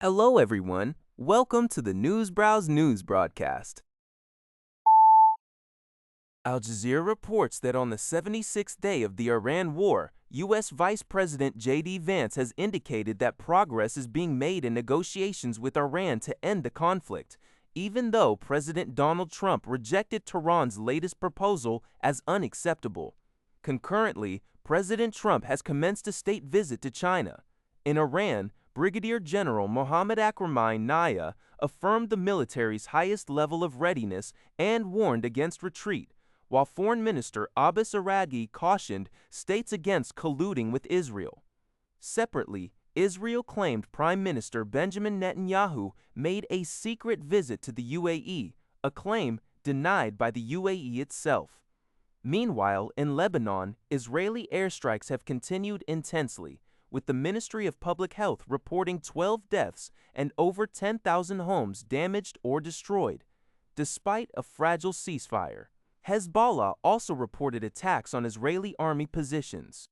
Hello, everyone. Welcome to the Newsbrowse News broadcast. Al Jazeera reports that on the 76th day of the Iran war, U.S. Vice President J.D. Vance has indicated that progress is being made in negotiations with Iran to end the conflict, even though President Donald Trump rejected Tehran's latest proposal as unacceptable. Concurrently, President Trump has commenced a state visit to China. In Iran, Brigadier General Mohammad Akramai Naya affirmed the military's highest level of readiness and warned against retreat, while Foreign Minister Abbas Araghi cautioned states against colluding with Israel. Separately, Israel claimed Prime Minister Benjamin Netanyahu made a secret visit to the UAE, a claim denied by the UAE itself. Meanwhile, in Lebanon, Israeli airstrikes have continued intensely, with the Ministry of Public Health reporting 12 deaths and over 10,000 homes damaged or destroyed. Despite a fragile ceasefire, Hezbollah also reported attacks on Israeli army positions.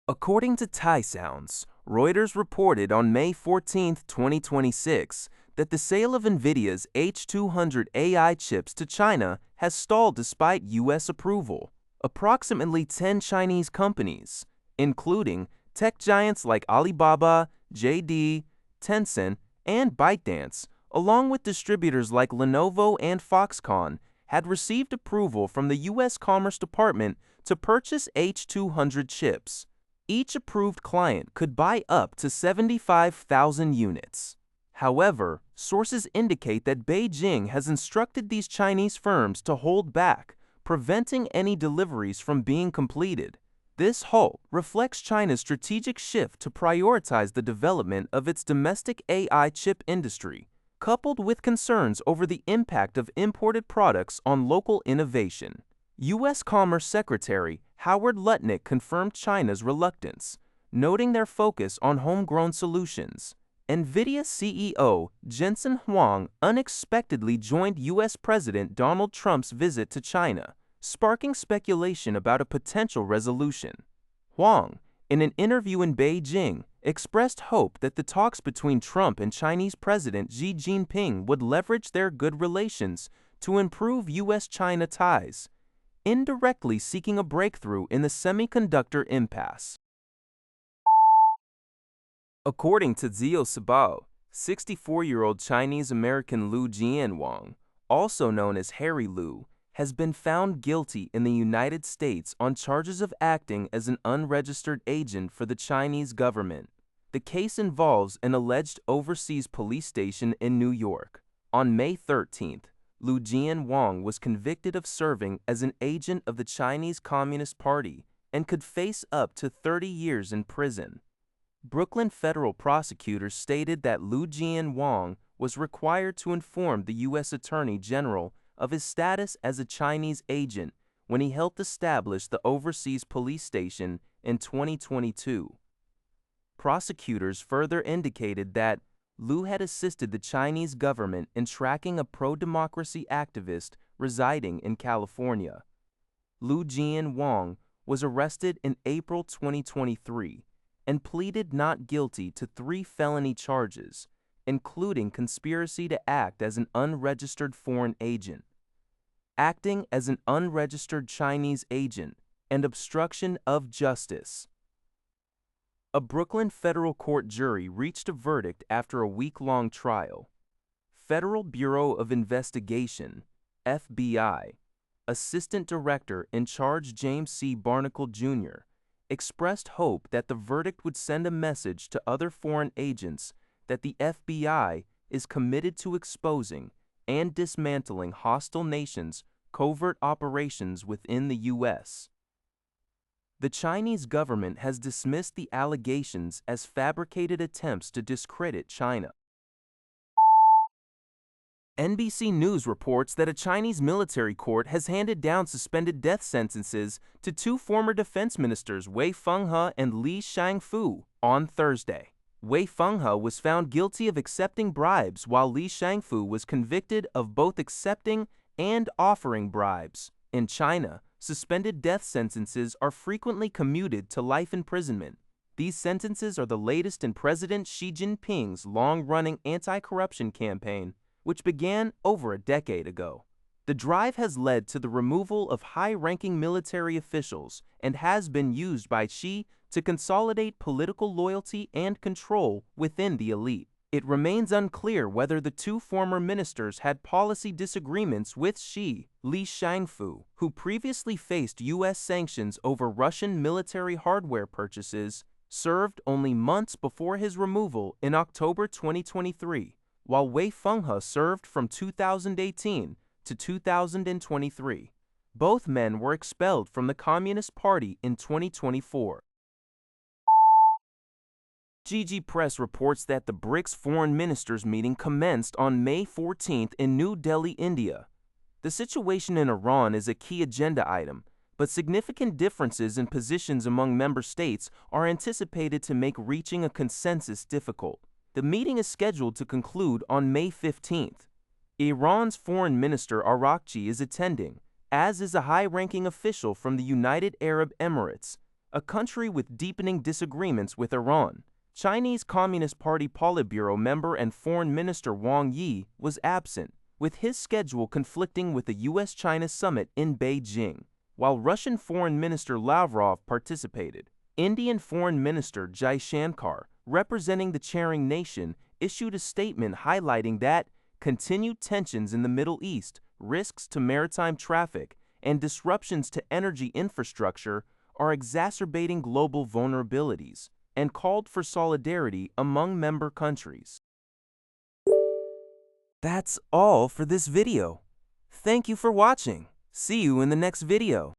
According to Thai Sounds, Reuters reported on May 14, 2026, that the sale of Nvidia's H200 AI chips to China has stalled despite U.S. approval. Approximately 10 Chinese companies, including tech giants like Alibaba, JD, Tencent, and ByteDance, along with distributors like Lenovo and Foxconn, had received approval from the U.S. Commerce Department to purchase H200 chips. Each approved client could buy up to 75,000 units. However, sources indicate that Beijing has instructed these Chinese firms to hold back, preventing any deliveries from being completed. This halt reflects China's strategic shift to prioritize the development of its domestic AI chip industry, coupled with concerns over the impact of imported products on local innovation. U.S. Commerce Secretary Howard Lutnick confirmed China's reluctance, noting their focus on homegrown solutions. Nvidia CEO Jensen Huang unexpectedly joined U.S. President Donald Trump's visit to China, sparking speculation about a potential resolution. Huang, in an interview in Beijing, expressed hope that the talks between Trump and Chinese President Xi Jinping would leverage their good relations to improve U.S.-China ties, indirectly seeking a breakthrough in the semiconductor impasse. According to Zio Sabao, 64-year-old Chinese-American Lu Jianwang, also known as Harry Lu, has been found guilty in the United States on charges of acting as an unregistered agent for the Chinese government. The case involves an alleged overseas police station in New York. On May 13th, Lu Jianwang was convicted of serving as an agent of the Chinese Communist Party and could face up to 30 years in prison. Brooklyn federal prosecutors stated that Lu Jianwang was required to inform the U.S. Attorney General of his status as a Chinese agent when he helped establish the overseas police station in 2022. Prosecutors further indicated that Lu had assisted the Chinese government in tracking a pro-democracy activist residing in California. Lu Jianwang was arrested in April 2023 and pleaded not guilty to 3 felony charges, including conspiracy to act as an unregistered foreign agent, acting as an unregistered Chinese agent, and obstruction of justice. A Brooklyn federal court jury reached a verdict after a week-long trial. Federal Bureau of Investigation, FBI, Assistant Director in charge James C. Barnacle, Jr., expressed hope that the verdict would send a message to other foreign agents that the FBI is committed to exposing and dismantling hostile nations' covert operations within the U.S. The Chinese government has dismissed the allegations as fabricated attempts to discredit China. NBC News reports that a Chinese military court has handed down suspended death sentences to 2 former defense ministers Wei Fenghe and Li Shangfu on Thursday. Wei Fenghe was found guilty of accepting bribes, while Li Shangfu was convicted of both accepting and offering bribes. In China, suspended death sentences are frequently commuted to life imprisonment. These sentences are the latest in President Xi Jinping's long-running anti-corruption campaign, which began over a decade ago. The drive has led to the removal of high-ranking military officials and has been used by Xi to consolidate political loyalty and control within the elite. It remains unclear whether the two former ministers had policy disagreements with Xi. Li Shangfu, who previously faced U.S. sanctions over Russian military hardware purchases, served only months before his removal in October 2023, while Wei Fenghe served from 2018 to 2023. Both men were expelled from the Communist Party in 2024. GG Press reports that the BRICS foreign ministers meeting commenced on May 14th in New Delhi, India. The situation in Iran is a key agenda item, but significant differences in positions among member states are anticipated to make reaching a consensus difficult. The meeting is scheduled to conclude on May 15th. Iran's Foreign Minister Arakchi is attending, as is a high-ranking official from the United Arab Emirates, a country with deepening disagreements with Iran. Chinese Communist Party Politburo member and Foreign Minister Wang Yi was absent, with his schedule conflicting with the U.S.-China summit in Beijing, while Russian Foreign Minister Lavrov participated. Indian Foreign Minister Jaishankar, representing the chairing nation, issued a statement highlighting that continued tensions in the Middle East, risks to maritime traffic, and disruptions to energy infrastructure are exacerbating global vulnerabilities, and called for solidarity among member countries. That's all for this video. Thank you for watching. See you in the next video.